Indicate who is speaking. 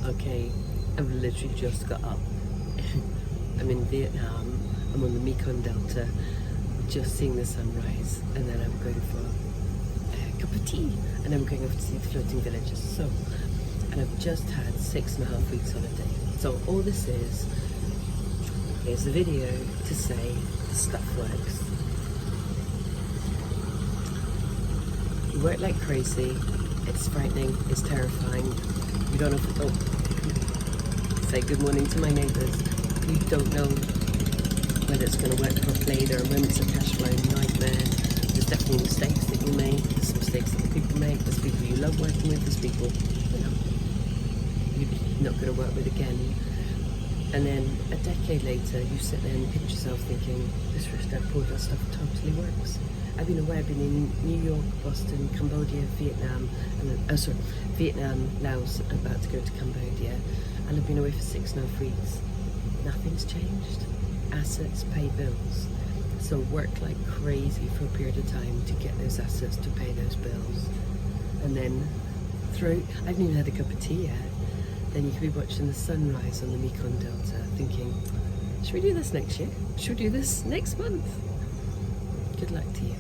Speaker 1: Okay, I've literally just got up. I'm in Vietnam, I'm on the Mekong Delta, just seeing the sunrise, and then I'm going for a cup of tea, and I'm going off to see the floating villages. So, and I've just had 6.5 weeks holiday. So all this is a video to say the stuff works. You work like crazy, it's frightening, it's terrifying. You don't know say good morning to my neighbours. You don't know whether it's going to work properly. There are moments of cash flow nightmare. There's definitely mistakes that you make. There's mistakes that people make. There's people you love working with. There's people, you're not going to work with again. And then a decade later, you sit there and pinch yourself thinking, this rich dad poor dad stuff totally works. I've been away, I've been in New York, Boston, Cambodia, Vietnam, Vietnam, Laos, about to go to Cambodia, and I've been away for 6.5 weeks. Nothing's changed. Assets pay bills. So work like crazy for a period of time to get those assets to pay those bills. And then I haven't even had a cup of tea yet. Then you could be watching the sunrise on the Mekong Delta thinking, should we do this next year? Should we do this next month? Good luck to you.